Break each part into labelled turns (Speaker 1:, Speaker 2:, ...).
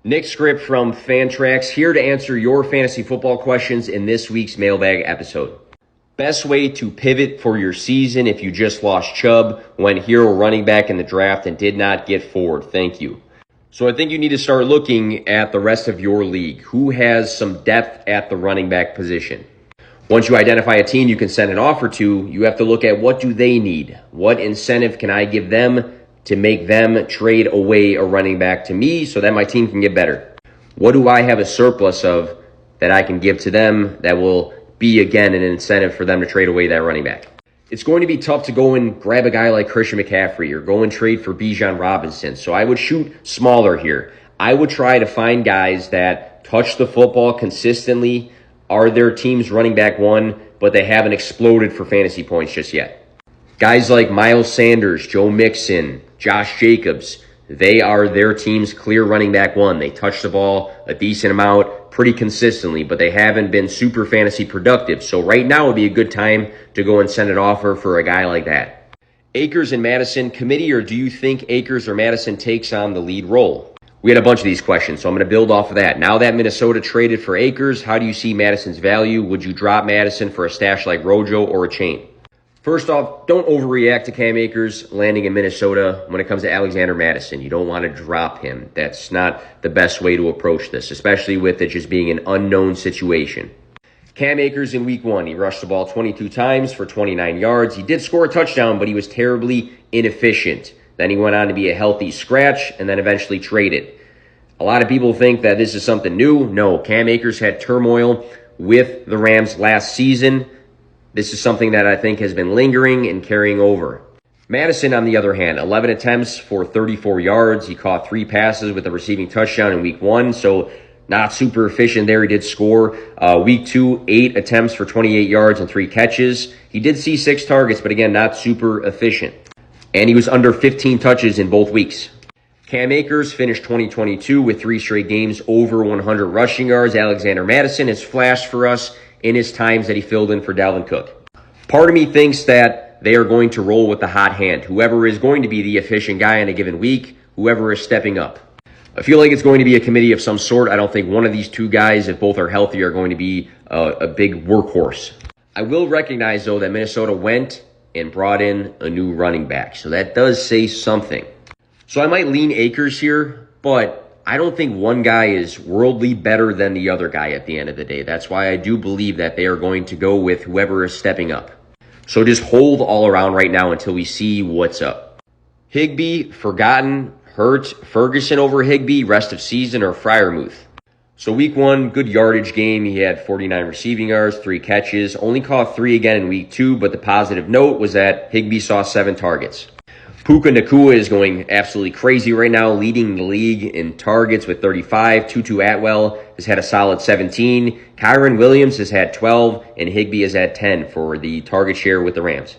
Speaker 1: Nick Skrip from Fantrax here to answer your fantasy football questions in this week's Mailbag episode. Best way to pivot for your season if you just lost Chubb, went hero running back in the draft, and did not get Ford. Thank you. So I think you need to start looking at the rest of your league. Who has some depth at the running back position? Once you identify a team you can send an offer to, you have to look at what do they need? What incentive can I give them to make them trade away a running back to me so that my team can get better? What do I have a surplus of that I can give to them that will be, again, an incentive for them to trade away that running back? It's going to be tough to go and grab a guy like Christian McCaffrey or go and trade for Bijan Robinson. So I would shoot smaller here. I would try to find guys that touch the football consistently, are their team's running back one, but they haven't exploded for fantasy points just yet. Guys like Miles Sanders, Joe Mixon, Josh Jacobs, they are their team's clear running back one. They touch the ball a decent amount pretty consistently, but they haven't been super fantasy productive. So right now would be a good time to go and send an offer for a guy like that. Akers and Madison, committee, or do you think Akers or Madison takes on the lead role? We had a bunch of these questions, so I'm going to build off of that. Now that Minnesota traded for Akers, how do you see Madison's value? Would you drop Madison for a stash like Rojo or a chain? First off, don't overreact to Cam Akers landing in Minnesota when it comes to Alexander Madison. You don't want to drop him. That's not the best way to approach this, especially with it just being an unknown situation. Cam Akers in week 1, he rushed the ball 22 times for 29 yards. He did score a touchdown, but he was terribly inefficient. Then he went on to be a healthy scratch and then eventually traded. A lot of people think that this is something new. No, Cam Akers had turmoil with the Rams last season. This is something that I think has been lingering and carrying over. Madison, on the other hand, 11 attempts for 34 yards. He caught 3 passes with a receiving touchdown in week 1, so not super efficient there. He did score. Week 2, 8 attempts for 28 yards and 3 catches. He did see 6 targets, but again, not super efficient. And he was under 15 touches in both weeks. Cam Akers finished 2022 with 3 straight games over 100 rushing yards. Alexander Madison has flashed for us in his times that he filled in for Dalvin Cook. Part of me thinks that they are going to roll with the hot hand. Whoever is going to be the efficient guy in a given week, whoever is stepping up. I feel like it's going to be a committee of some sort. I don't think one of these two guys, if both are healthy, are going to be a big workhorse. I will recognize, though, that Minnesota went and brought in a new running back. So that does say something. So I might lean Akers here, but I don't think one guy is worldly better than the other guy at the end of the day. That's why I do believe that they are going to go with whoever is stepping up. So just hold all around right now until we see what's up. Higbee, forgotten, hurt, Ferguson over Higbee, rest of season, or Freiermuth. So week 1, good yardage game. He had 49 receiving yards, 3 catches, only caught 3 again in week 2, but the positive note was that Higbee saw 7 targets. Puka Nacua is going absolutely crazy right now, leading the league in targets with 35. Tutu Atwell has had a solid 17. Kyron Williams has had 12, and Higbee has had 10 for the target share with the Rams.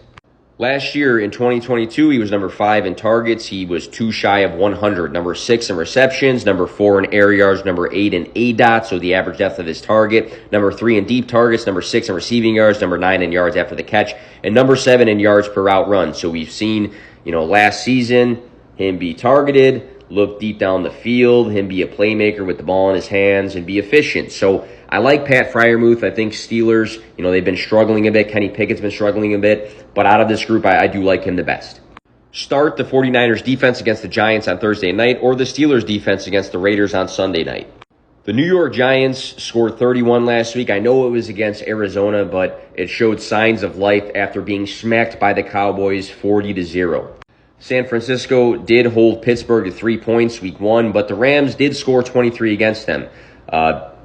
Speaker 1: Last year in 2022, he was number 5 in targets. He was 2 shy of 100. Number 6 in receptions, number 4 in air yards, number 8 in ADOT, so the average depth of his target. Number 3 in deep targets, number 6 in receiving yards, number 9 in yards after the catch, and number 7 in yards per route run. So we've seen, last season, him be targeted, look deep down the field, him be a playmaker with the ball in his hands, and be efficient. So I like Pat Freiermuth. I think Steelers, they've been struggling a bit. Kenny Pickett's been struggling a bit. But out of this group, I do like him the best. Start the 49ers defense against the Giants on Thursday night or the Steelers defense against the Raiders on Sunday night. The New York Giants scored 31 last week. I know it was against Arizona, but it showed signs of life after being smacked by the Cowboys 40-0. San Francisco did hold Pittsburgh to 3 points week 1, but the Rams did score 23 against them.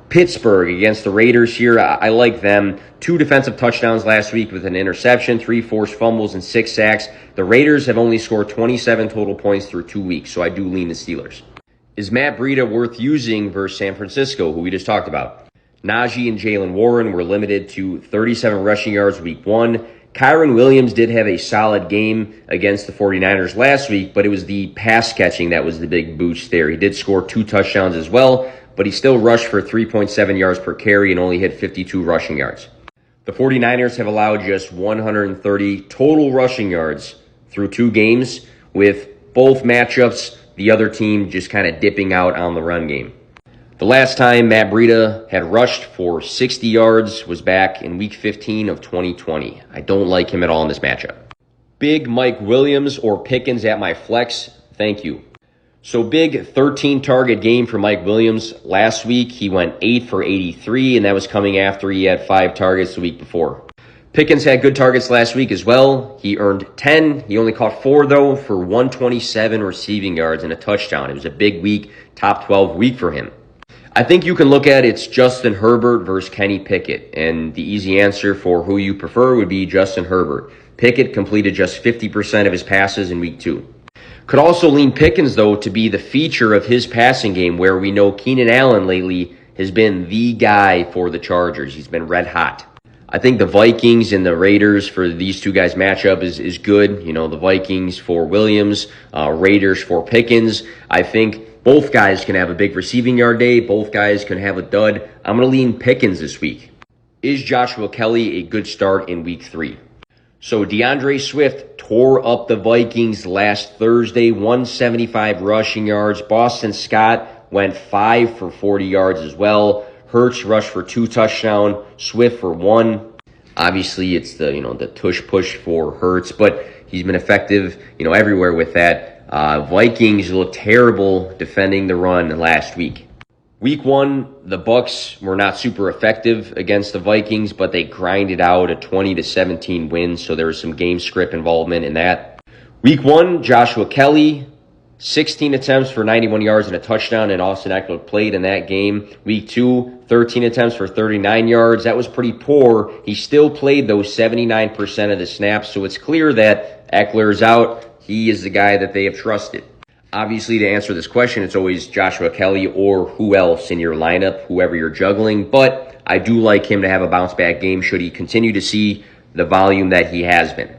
Speaker 1: Pittsburgh against the Raiders here, I like them. 2 defensive touchdowns last week with an interception, 3 forced fumbles, and 6 sacks. The Raiders have only scored 27 total points through 2 weeks, so I do lean the Steelers. Is Matt Breida worth using versus San Francisco, who we just talked about? Najee and Jalen Warren were limited to 37 rushing yards week 1. Kyron Williams did have a solid game against the 49ers last week, but it was the pass catching that was the big boost there. He did score 2 touchdowns as well, but he still rushed for 3.7 yards per carry and only hit 52 rushing yards. The 49ers have allowed just 130 total rushing yards through 2 games, with both matchups, the other team just kind of dipping out on the run game. The last time Matt Breida had rushed for 60 yards was back in Week 15 of 2020. I don't like him at all in this matchup. Big Mike Williams or Pickens at my flex? Thank you. So big 13 target game for Mike Williams. Last week he went 8 for 83, and that was coming after he had 5 targets the week before. Pickens had good targets last week as well. He earned 10. He only caught 4 though for 127 receiving yards and a touchdown. It was a big week, top 12 week for him. I think you can look at it's Justin Herbert versus Kenny Pickett, and the easy answer for who you prefer would be Justin Herbert. Pickett completed just 50% of his passes in Week 2. Could also lean Pickens, though, to be the feature of his passing game, where we know Keenan Allen lately has been the guy for the Chargers. He's been red hot. I think the Vikings and the Raiders for these two guys matchup is good. You know, the Vikings for Williams, Raiders for Pickens. I think both guys can have a big receiving yard day. Both guys can have a dud. I'm going to lean Pickens this week. Is Joshua Kelly a good start in Week 3? So DeAndre Swift tore up the Vikings last Thursday, 175 rushing yards. Boston Scott went 5 for 40 yards as well. Hurts rushed for 2 touchdowns, Swift for 1. Obviously, it's the tush push for Hurts, but he's been effective, everywhere with that. Vikings looked terrible defending the run last week. Week 1, the Bucs were not super effective against the Vikings, but they grinded out a 20-17 win, so there was some game script involvement in that. Week 1, Joshua Kelly, 16 attempts for 91 yards and a touchdown, and Austin Eckler played in that game. Week 2, 13 attempts for 39 yards. That was pretty poor. He still played those 79% of the snaps, so it's clear that Eckler is out. He is the guy that they have trusted. Obviously, to answer this question, it's always Joshua Kelly or who else in your lineup, whoever you're juggling. But I do like him to have a bounce-back game should he continue to see the volume that he has been.